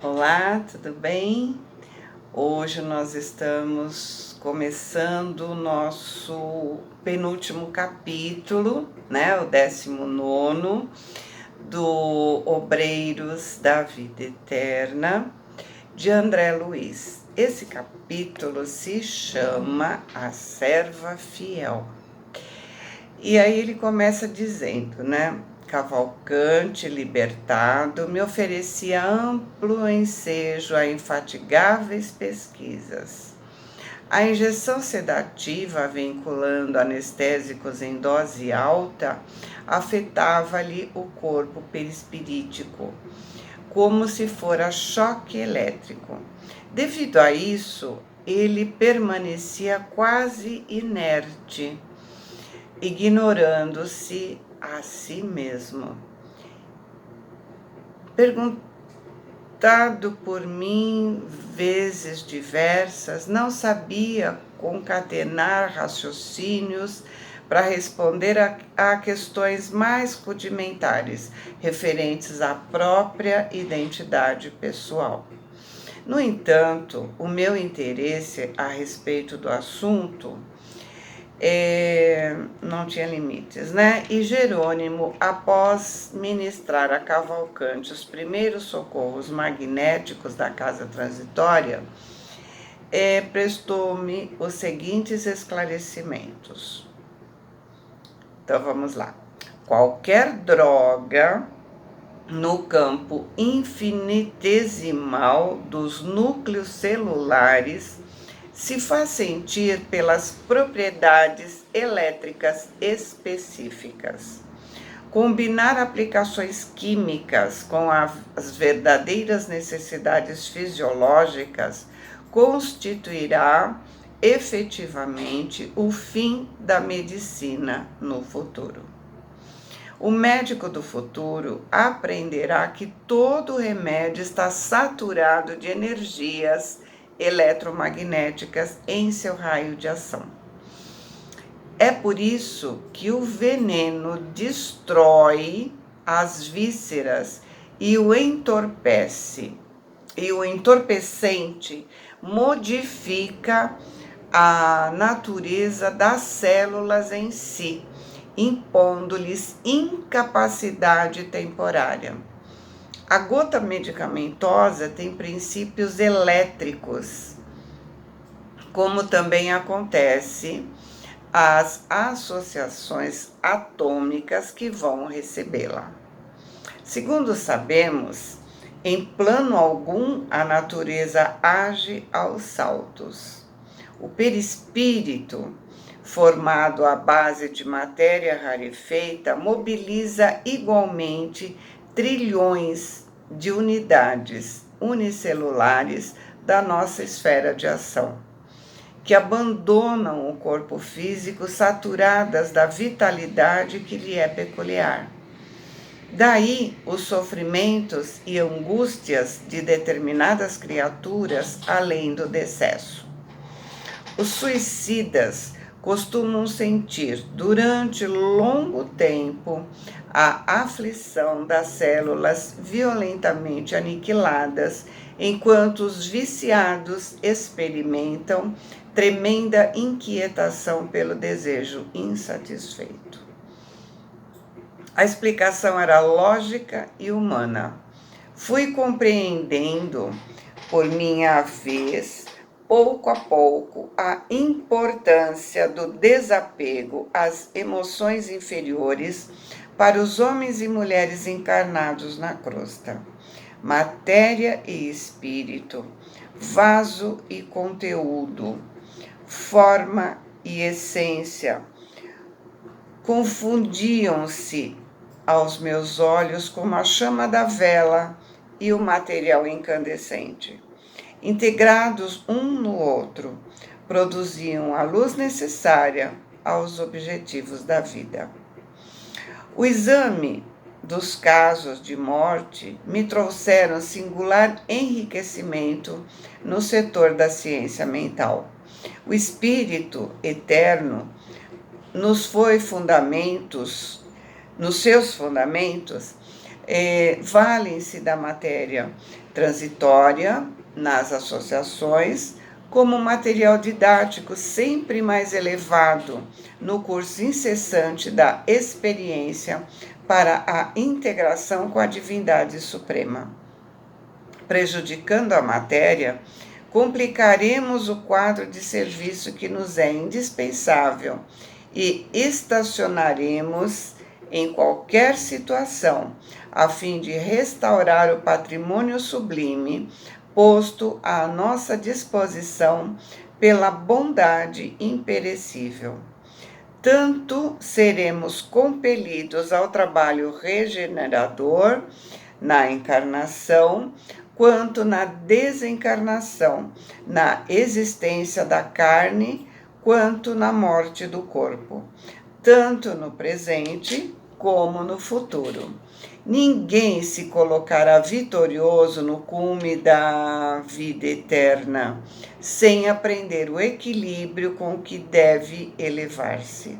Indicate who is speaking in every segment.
Speaker 1: Olá, tudo bem? Hoje nós estamos começando o nosso penúltimo capítulo, né? O 19º do Obreiros da Vida Eterna, de André Luiz. Esse capítulo se chama A Serva Fiel. E aí ele começa dizendo, né? Cavalcante, libertado, me oferecia amplo ensejo a infatigáveis pesquisas. A injeção sedativa, vinculando anestésicos em dose alta, afetava-lhe o corpo perispirítico, como se fora choque elétrico. Devido a isso, ele permanecia quase inerte, ignorando-se a si mesmo. Perguntado por mim vezes diversas, não sabia concatenar raciocínios para responder a questões mais rudimentares, referentes à própria identidade pessoal. No entanto, o meu interesse a respeito do assunto não tinha limites, né? E Jerônimo, após ministrar a Cavalcante os primeiros socorros magnéticos da casa transitória, prestou-me os seguintes esclarecimentos. Então vamos lá. Qualquer droga no campo infinitesimal dos núcleos celulares se faz sentir pelas propriedades elétricas específicas. Combinar aplicações químicas com as verdadeiras necessidades fisiológicas constituirá efetivamente o fim da medicina no futuro. O médico do futuro aprenderá que todo remédio está saturado de energias eletromagnéticas em seu raio de ação. É por isso que o veneno destrói as vísceras e o entorpece, e o entorpecente modifica a natureza das células em si, impondo-lhes incapacidade temporária. A gota medicamentosa tem princípios elétricos, como também acontece as associações atômicas que vão recebê-la. Segundo sabemos, em plano algum a natureza age aos saltos. O perispírito, formado à base de matéria rarefeita, mobiliza igualmente trilhões de unidades unicelulares da nossa esfera de ação, que abandonam o corpo físico saturadas da vitalidade que lhe é peculiar. Daí os sofrimentos e angústias de determinadas criaturas além do decesso. Os suicidas costumam sentir durante longo tempo a aflição das células violentamente aniquiladas, enquanto os viciados experimentam tremenda inquietação pelo desejo insatisfeito. A explicação era lógica e humana. Fui compreendendo, por minha vez, pouco a pouco, a importância do desapego às emoções inferiores para os homens e mulheres encarnados na crosta. Matéria e espírito, vaso e conteúdo, forma e essência, confundiam-se aos meus olhos como a chama da vela e o material incandescente. Integrados um no outro, produziam a luz necessária aos objetivos da vida. O exame dos casos de morte me trouxeram singular enriquecimento no setor da ciência mental. O espírito eterno nos seus fundamentos, valem-se da matéria transitória nas associações como material didático sempre mais elevado no curso incessante da experiência para a integração com a divindade suprema. Prejudicando a matéria, complicaremos o quadro de serviço que nos é indispensável e estacionaremos em qualquer situação, a fim de restaurar o patrimônio sublime posto à nossa disposição pela bondade imperecível. Tanto seremos compelidos ao trabalho regenerador na encarnação, quanto na desencarnação, na existência da carne, quanto na morte do corpo, tanto no presente como no futuro. Ninguém se colocará vitorioso no cume da vida eterna, sem aprender o equilíbrio com que deve elevar-se.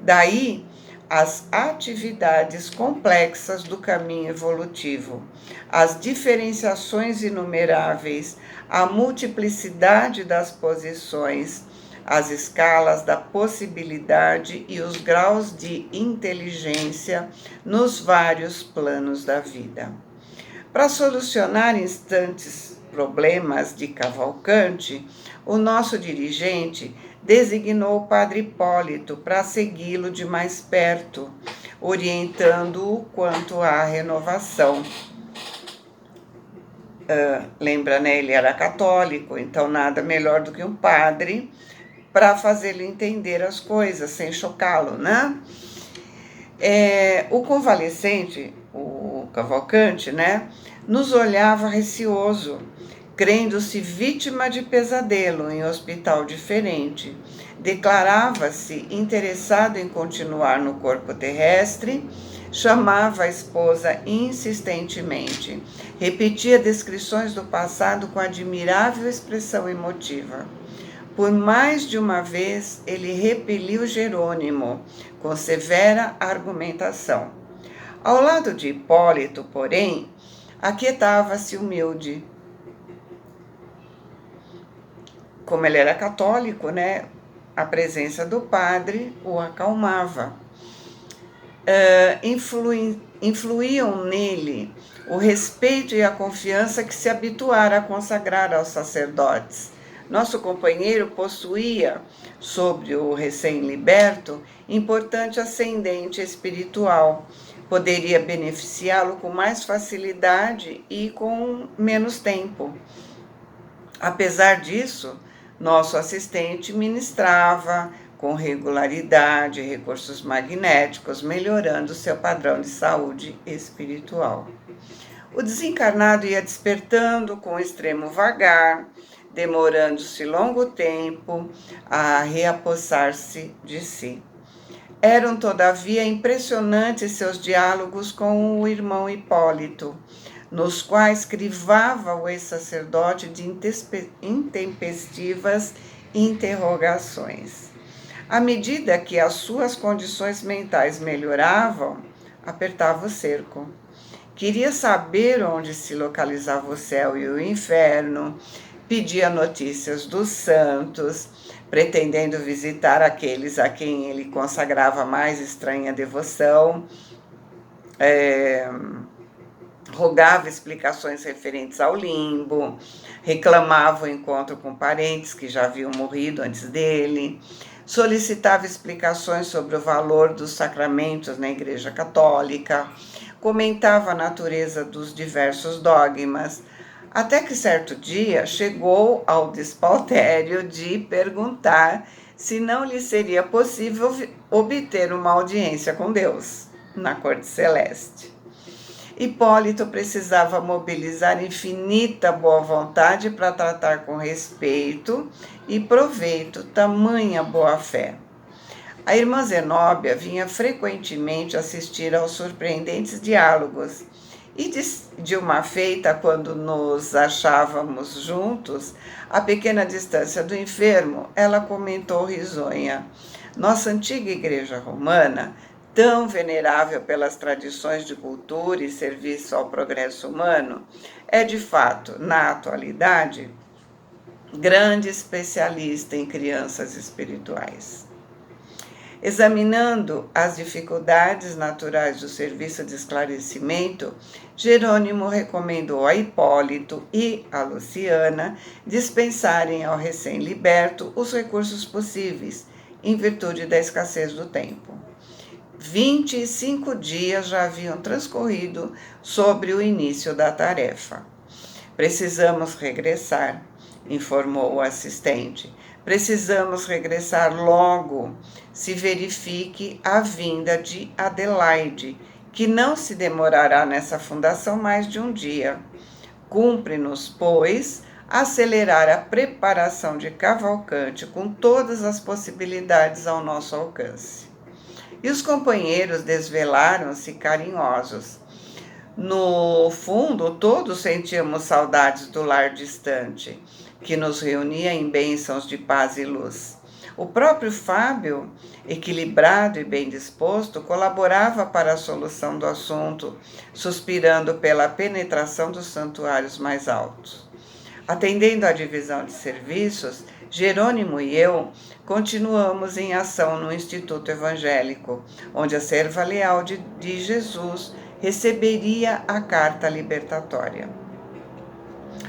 Speaker 1: Daí, as atividades complexas do caminho evolutivo, as diferenciações inumeráveis, a multiplicidade das posições, as escalas da possibilidade e os graus de inteligência nos vários planos da vida. Para solucionar instantes problemas de Cavalcante, o nosso dirigente designou o padre Hipólito para segui-lo de mais perto, orientando-o quanto à renovação. Lembra, né? Ele era católico, então nada melhor do que um padre para fazê-lo entender as coisas, sem chocá-lo, né? O convalescente, o Cavalcante, né, nos olhava receoso, crendo-se vítima de pesadelo em hospital diferente. Declarava-se interessado em continuar no corpo terrestre, chamava a esposa insistentemente, repetia descrições do passado com admirável expressão emotiva. Por mais de uma vez, ele repeliu Jerônimo, com severa argumentação. Ao lado de Hipólito, porém, aquietava-se humilde. Como ele era católico, né, a presença do padre o acalmava. Influíam nele o respeito e a confiança que se habituara a consagrar aos sacerdotes. Nosso companheiro possuía, sobre o recém-liberto, importante ascendente espiritual. Poderia beneficiá-lo com mais facilidade e com menos tempo. Apesar disso, nosso assistente ministrava com regularidade recursos magnéticos, melhorando seu padrão de saúde espiritual. O desencarnado ia despertando com extremo vagar, demorando-se longo tempo a reapossar-se de si. Eram, todavia, impressionantes seus diálogos com o irmão Hipólito, nos quais crivava o ex-sacerdote de intempestivas interrogações. À medida que as suas condições mentais melhoravam, apertava o cerco. Queria saber onde se localizava o céu e o inferno, pedia notícias dos santos, pretendendo visitar aqueles a quem ele consagrava mais estranha devoção, rogava explicações referentes ao limbo, reclamava o encontro com parentes que já haviam morrido antes dele, solicitava explicações sobre o valor dos sacramentos na Igreja Católica, comentava a natureza dos diversos dogmas, até que certo dia chegou ao despautério de perguntar se não lhe seria possível obter uma audiência com Deus na corte celeste. Hipólito precisava mobilizar infinita boa vontade para tratar com respeito e proveito tamanha boa-fé. A irmã Zenóbia vinha frequentemente assistir aos surpreendentes diálogos e de uma feita, quando nos achávamos juntos, a pequena distância do enfermo, ela comentou risonha: nossa antiga igreja romana tão venerável pelas tradições de cultura e serviço ao progresso humano, é de fato, na atualidade, grande especialista em crianças espirituais. Examinando as dificuldades naturais do serviço de esclarecimento, Jerônimo recomendou a Hipólito e a Luciana dispensarem ao recém-liberto os recursos possíveis, em virtude da escassez do tempo. 25 dias já haviam transcorrido sobre o início da tarefa. Precisamos regressar, informou o assistente. Precisamos regressar logo, se verifique a vinda de Adelaide, que não se demorará nessa fundação mais de um dia. Cumpre-nos, pois, acelerar a preparação de Cavalcante com todas as possibilidades ao nosso alcance. E os companheiros desvelaram-se carinhosos. No fundo, todos sentíamos saudades do lar distante, que nos reunia em bênçãos de paz e luz. O próprio Fábio, equilibrado e bem disposto, colaborava para a solução do assunto, suspirando pela penetração dos santuários mais altos. Atendendo à divisão de serviços, Jerônimo e eu continuamos em ação no Instituto Evangélico, onde a serva leal de Jesus receberia a carta libertatória.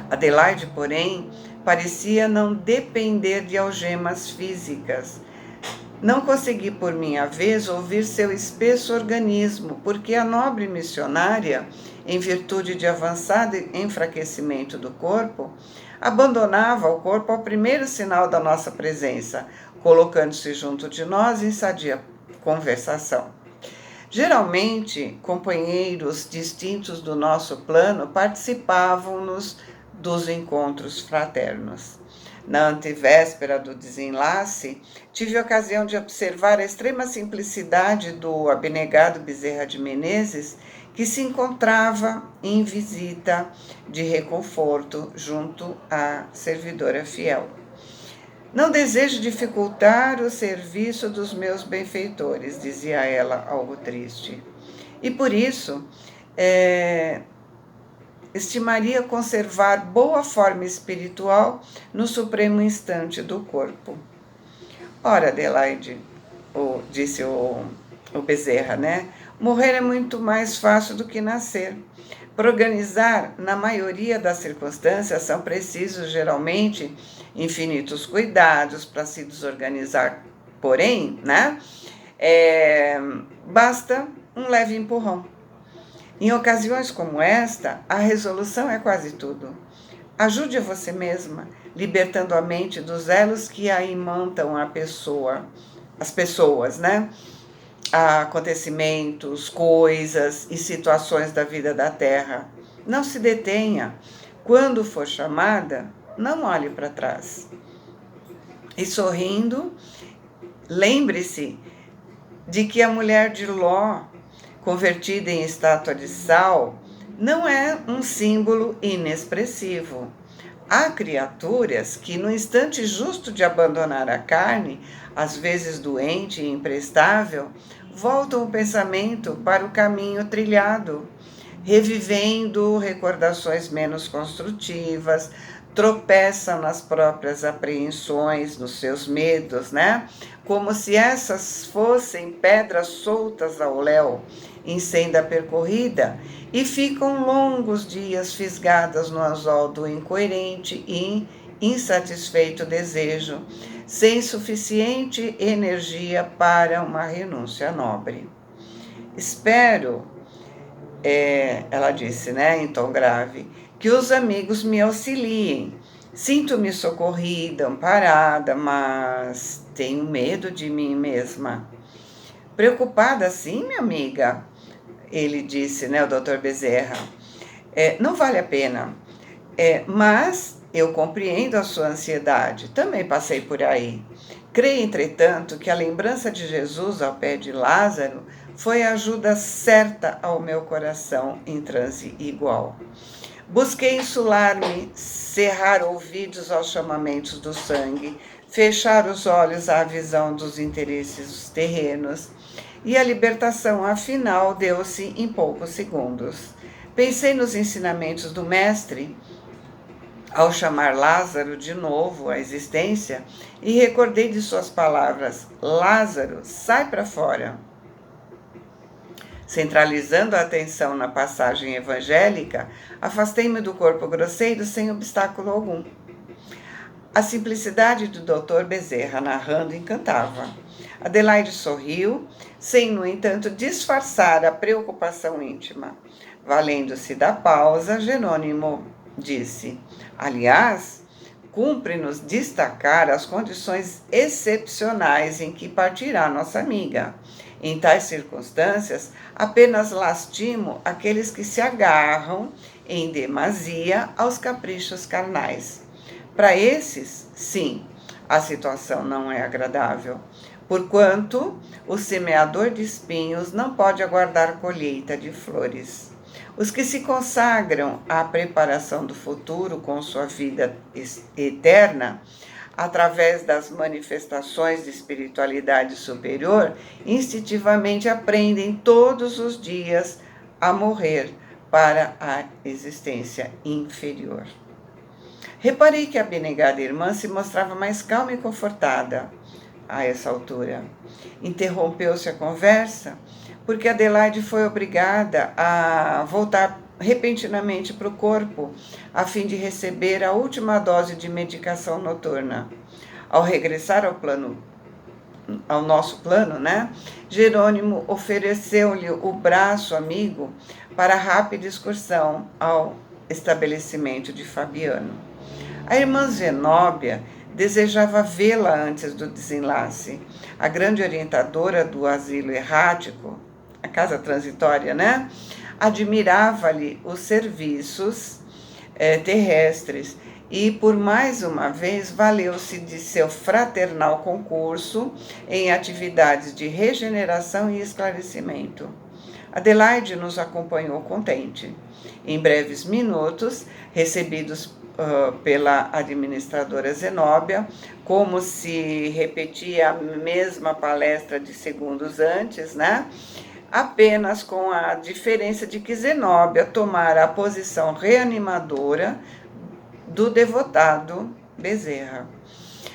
Speaker 1: Adelaide, porém, parecia não depender de algemas físicas. Não consegui, por minha vez, ouvir seu espesso organismo, porque a nobre missionária, em virtude de avançado enfraquecimento do corpo, abandonava o corpo ao primeiro sinal da nossa presença, colocando-se junto de nós em sadia conversação. Geralmente, companheiros distintos do nosso plano participavam-nos dos encontros fraternos. Na antevéspera do desenlace, tive a ocasião de observar a extrema simplicidade do abnegado Bezerra de Menezes, que se encontrava em visita de reconforto junto à servidora fiel. Não desejo dificultar o serviço dos meus benfeitores, dizia ela, algo triste. E por isso, estimaria conservar boa forma espiritual no supremo instante do corpo. Ora, Adelaide, disse o Bezerra, né? Morrer é muito mais fácil do que nascer. Para organizar, na maioria das circunstâncias, são precisos, geralmente, infinitos cuidados para se desorganizar. Porém, né? Basta um leve empurrão. Em ocasiões como esta, a resolução é quase tudo. Ajude a você mesma, libertando a mente dos elos que a imantam as pessoas, né? Acontecimentos, coisas e situações da vida da Terra. Não se detenha. Quando for chamada, não olhe para trás. E sorrindo, lembre-se de que a mulher de Ló, convertida em estátua de sal, não é um símbolo inexpressivo. Há criaturas que, no instante justo de abandonar a carne, às vezes doente e imprestável, voltam o pensamento para o caminho trilhado, revivendo recordações menos construtivas, tropeçam nas próprias apreensões, nos seus medos, né? Como se essas fossem pedras soltas ao léu, em senda percorrida, e ficam longos dias fisgadas no anzol do incoerente e insatisfeito desejo, sem suficiente energia para uma renúncia nobre. Espero, ela disse, né, em tom grave, que os amigos me auxiliem. Sinto-me socorrida, amparada, mas tenho medo de mim mesma. Preocupada sim, minha amiga, ele disse, né, o Dr. Bezerra. Não vale a pena, mas eu compreendo a sua ansiedade, também passei por aí. Creio, entretanto, que a lembrança de Jesus ao pé de Lázaro foi a ajuda certa ao meu coração em transe igual. Busquei insular-me, cerrar ouvidos aos chamamentos do sangue, fechar os olhos à visão dos interesses terrenos, e a libertação, afinal, deu-se em poucos segundos. Pensei nos ensinamentos do Mestre ao chamar Lázaro de novo à existência e recordei de suas palavras: Lázaro, sai para fora. Centralizando a atenção na passagem evangélica, afastei-me do corpo grosseiro sem obstáculo algum. A simplicidade do Dr. Bezerra narrando encantava. Adelaide sorriu, sem, no entanto, disfarçar a preocupação íntima. Valendo-se da pausa, Jerônimo disse: aliás, cumpre-nos destacar as condições excepcionais em que partirá nossa amiga. Em tais circunstâncias, apenas lastimo aqueles que se agarram em demasia aos caprichos carnais. Para esses, sim, a situação não é agradável, porquanto o semeador de espinhos não pode aguardar colheita de flores. Os que se consagram à preparação do futuro com sua vida eterna, através das manifestações de espiritualidade superior, instintivamente aprendem todos os dias a morrer para a existência inferior. Reparei que a abnegada irmã se mostrava mais calma e confortada a essa altura. Interrompeu-se a conversa, porque Adelaide foi obrigada a voltar repentinamente para o corpo, a fim de receber a última dose de medicação noturna. Ao regressar ao nosso plano, Jerônimo ofereceu-lhe o braço amigo para a rápida excursão ao estabelecimento de Fabiano. A irmã Zenóbia desejava vê-la antes do desenlace. A grande orientadora do asilo errático, a casa transitória, admirava-lhe os serviços terrestres e, por mais uma vez, valeu-se de seu fraternal concurso em atividades de regeneração e esclarecimento. Adelaide nos acompanhou contente. Em breves minutos, recebidos pela administradora Zenóbia, como se repetia a mesma palestra de segundos antes, apenas com a diferença de que Zenóbia tomara a posição reanimadora do devotado Bezerra.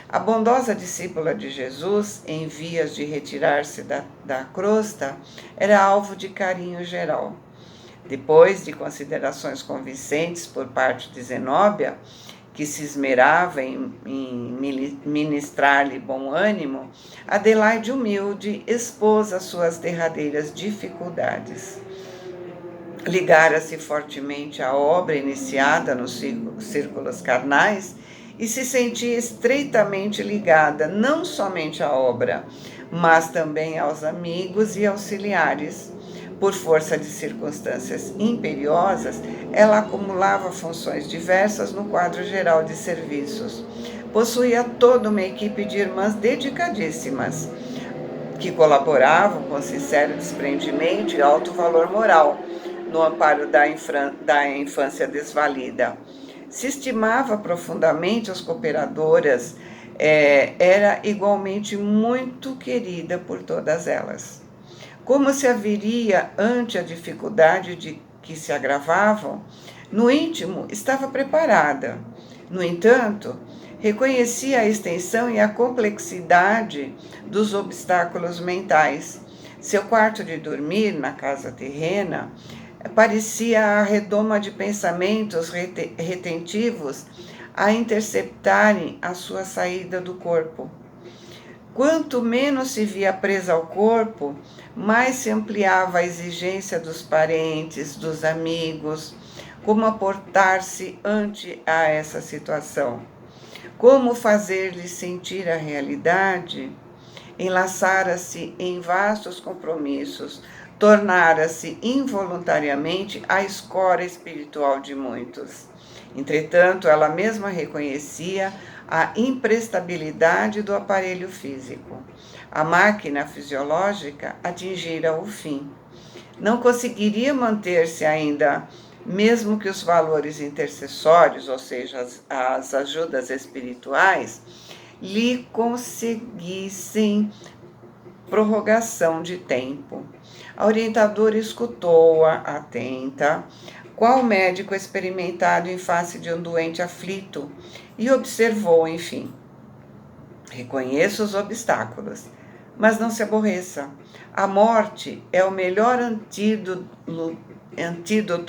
Speaker 1: A bondosa discípula de Jesus, em vias de retirar-se da crosta, era alvo de carinho geral. Depois de considerações convincentes por parte de Zenóbia, que se esmerava em ministrar-lhe bom ânimo, Adelaide humilde expôs as suas derradeiras dificuldades. Ligara-se fortemente à obra iniciada nos círculos carnais e se sentia estreitamente ligada não somente à obra, mas também aos amigos e auxiliares. Por força de circunstâncias imperiosas, ela acumulava funções diversas no quadro geral de serviços. Possuía toda uma equipe de irmãs dedicadíssimas, que colaboravam com sincero desprendimento e alto valor moral no amparo da infância desvalida. Se estimava profundamente as cooperadoras, era igualmente muito querida por todas elas. Como se haveria ante a dificuldade de que se agravavam, no íntimo estava preparada. No entanto, reconhecia a extensão e a complexidade dos obstáculos mentais. Seu quarto de dormir, na casa terrena, parecia a redoma de pensamentos retentivos a interceptarem a sua saída do corpo. Quanto menos se via presa ao corpo, mais se ampliava a exigência dos parentes, dos amigos, como aportar-se ante a essa situação, como fazer-lhe sentir a realidade, enlaçara-se em vastos compromissos, tornara-se involuntariamente a escora espiritual de muitos. Entretanto, ela mesma reconhecia a imprestabilidade do aparelho físico. A máquina fisiológica atingira o fim. Não conseguiria manter-se ainda, mesmo que os valores intercessórios, ou seja, as ajudas espirituais, lhe conseguissem prorrogação de tempo. A orientadora escutou-a atenta, qual médico experimentado em face de um doente aflito, e observou, enfim: reconheço os obstáculos, mas não se aborreça. A morte é o melhor antídoto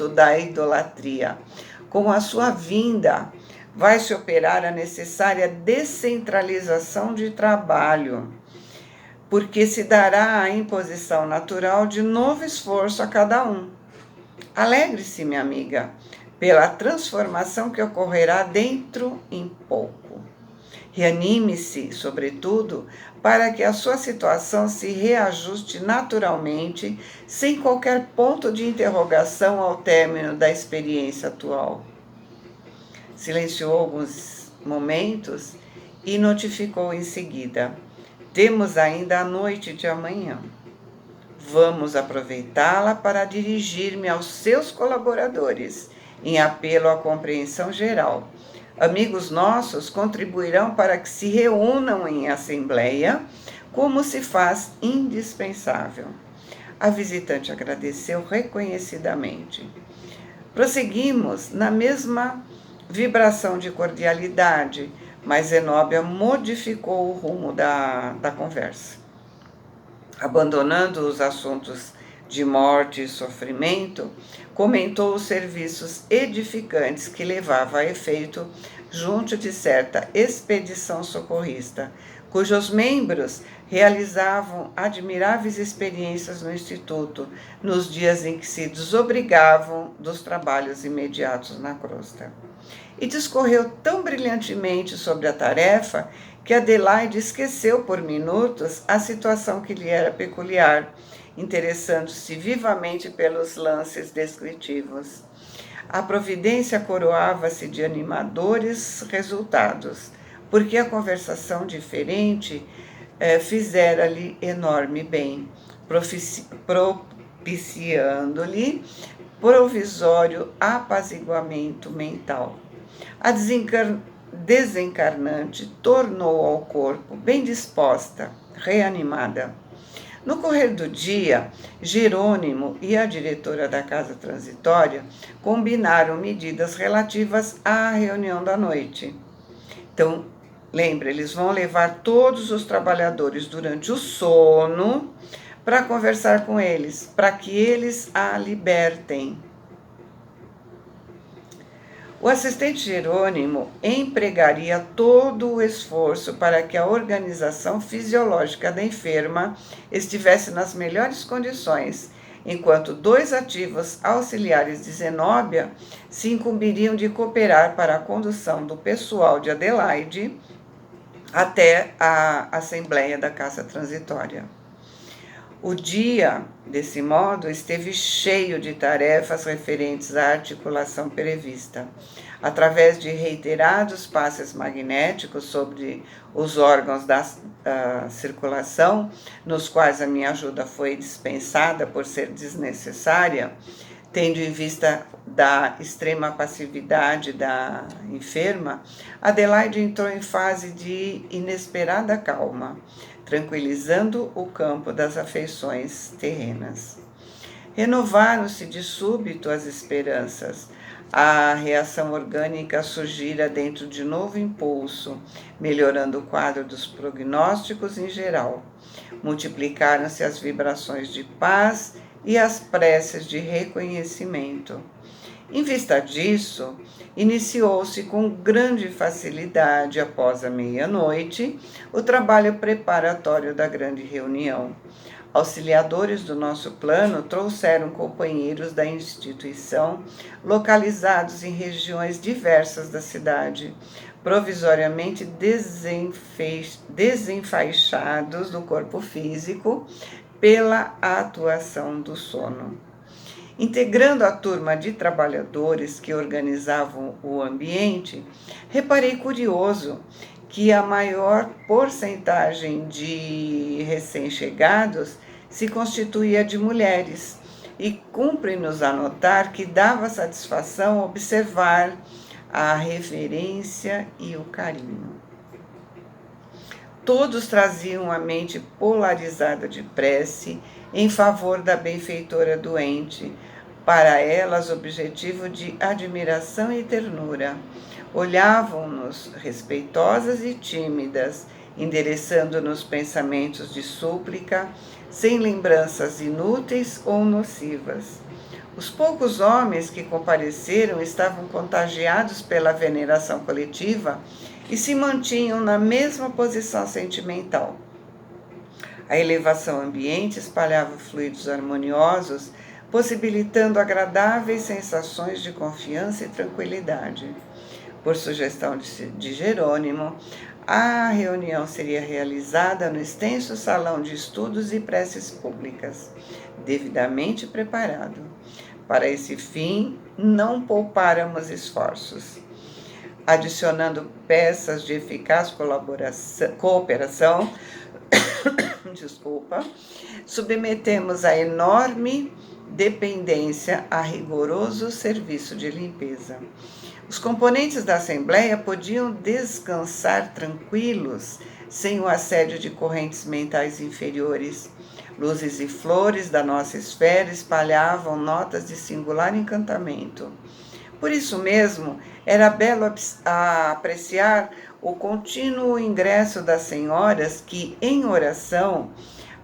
Speaker 1: da idolatria. Com a sua vinda, vai se operar a necessária descentralização de trabalho, porque se dará a imposição natural de novo esforço a cada um. Alegre-se, minha amiga, pela transformação que ocorrerá dentro em pouco. Reanime-se, sobretudo, para que a sua situação se reajuste naturalmente, sem qualquer ponto de interrogação ao término da experiência atual. Silenciou alguns momentos e notificou em seguida: temos ainda a noite de amanhã. Vamos aproveitá-la para dirigir-me aos seus colaboradores, em apelo à compreensão geral. Amigos nossos contribuirão para que se reúnam em assembleia, como se faz indispensável. A visitante agradeceu reconhecidamente. Prosseguimos na mesma vibração de cordialidade, mas Zenóbia modificou o rumo da conversa. Abandonando os assuntos de morte e sofrimento, comentou os serviços edificantes que levava a efeito junto de certa expedição socorrista, cujos membros realizavam admiráveis experiências no Instituto, nos dias em que se desobrigavam dos trabalhos imediatos na crosta. E discorreu tão brilhantemente sobre a tarefa que Adelaide esqueceu por minutos a situação que lhe era peculiar, interessando-se vivamente pelos lances descritivos. A providência coroava-se de animadores resultados, porque a conversação diferente fizera-lhe enorme bem, propiciando-lhe provisório apaziguamento mental. A desencarnante tornou ao corpo bem disposta, reanimada. No correr do dia, Jerônimo e a diretora da casa transitória combinaram medidas relativas à reunião da noite. Então, lembra, eles vão levar todos os trabalhadores durante o sono para conversar com eles, para que eles a libertem. O assistente Jerônimo empregaria todo o esforço para que a organização fisiológica da enferma estivesse nas melhores condições, enquanto 2 ativos auxiliares de Zenóbia se incumbiriam de cooperar para a condução do pessoal de Adelaide até a Assembleia da Casa Transitória. O dia, desse modo, esteve cheio de tarefas referentes à articulação prevista. Através de reiterados passes magnéticos sobre os órgãos da circulação, nos quais a minha ajuda foi dispensada por ser desnecessária, tendo em vista da extrema passividade da enferma, Adelaide entrou em fase de inesperada calma, tranquilizando o campo das afeições terrenas. Renovaram-se de súbito as esperanças. A reação orgânica surgira dentro de novo impulso, melhorando o quadro dos prognósticos em geral. Multiplicaram-se as vibrações de paz e as preces de reconhecimento. Em vista disso, iniciou-se com grande facilidade, após a meia-noite, o trabalho preparatório da grande reunião. Auxiliadores do nosso plano trouxeram companheiros da instituição, localizados em regiões diversas da cidade, provisoriamente desenfaixados do corpo físico pela atuação do sono. Integrando a turma de trabalhadores que organizavam o ambiente, reparei curioso que a maior porcentagem de recém-chegados se constituía de mulheres, e cumpre-nos anotar que dava satisfação observar a reverência e o carinho. Todos traziam a mente polarizada de prece em favor da benfeitora doente, para elas objetivo de admiração e ternura. Olhavam-nos respeitosas e tímidas, endereçando-nos pensamentos de súplica, sem lembranças inúteis ou nocivas. Os poucos homens que compareceram estavam contagiados pela veneração coletiva e se mantinham na mesma posição sentimental. A elevação ambiente espalhava fluidos harmoniosos, possibilitando agradáveis sensações de confiança e tranquilidade. Por sugestão de Jerônimo, a reunião seria realizada no extenso salão de estudos e preces públicas, devidamente preparado. Para esse fim, não poupáramos esforços. Adicionando peças de eficaz cooperação, submetemos a enorme dependência a rigoroso serviço de limpeza. Os componentes da Assembleia podiam descansar tranquilos, sem o assédio de correntes mentais inferiores. Luzes e flores da nossa esfera espalhavam notas de singular encantamento. Por isso mesmo, era belo apreciar o contínuo ingresso das senhoras que, em oração,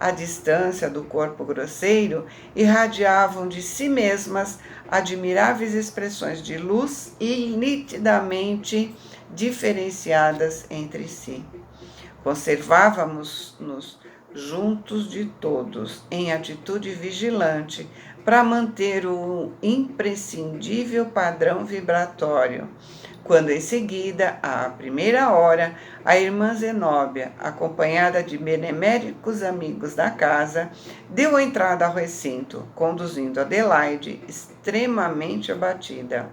Speaker 1: à distância do corpo grosseiro, irradiavam de si mesmas admiráveis expressões de luz e nitidamente diferenciadas entre si. Conservávamos-nos juntos de todos, em atitude vigilante, para manter o imprescindível padrão vibratório, quando em seguida, à primeira hora, a irmã Zenóbia, acompanhada de beneméritos amigos da casa, deu entrada ao recinto, conduzindo Adelaide, extremamente abatida.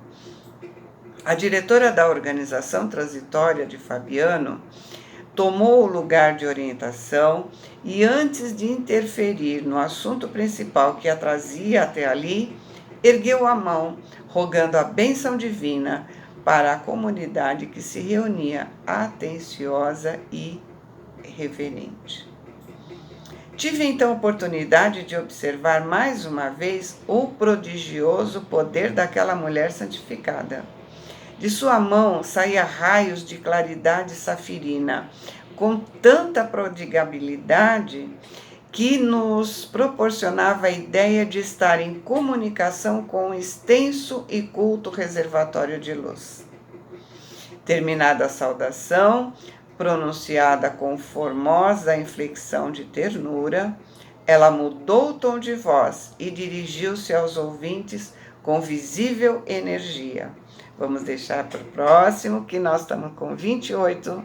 Speaker 1: A diretora da organização transitória de Fabiano tomou o lugar de orientação e, antes de interferir no assunto principal que a trazia até ali, ergueu a mão, rogando a bênção divina para a comunidade que se reunia atenciosa e reverente. Tive então a oportunidade de observar mais uma vez o prodigioso poder daquela mulher santificada. De sua mão saía raios de claridade safirina, com tanta prodigabilidade que nos proporcionava a ideia de estar em comunicação com um extenso e culto reservatório de luz. Terminada a saudação, pronunciada com formosa inflexão de ternura, ela mudou o tom de voz e dirigiu-se aos ouvintes com visível energia. Vamos deixar para o próximo, que nós estamos com 28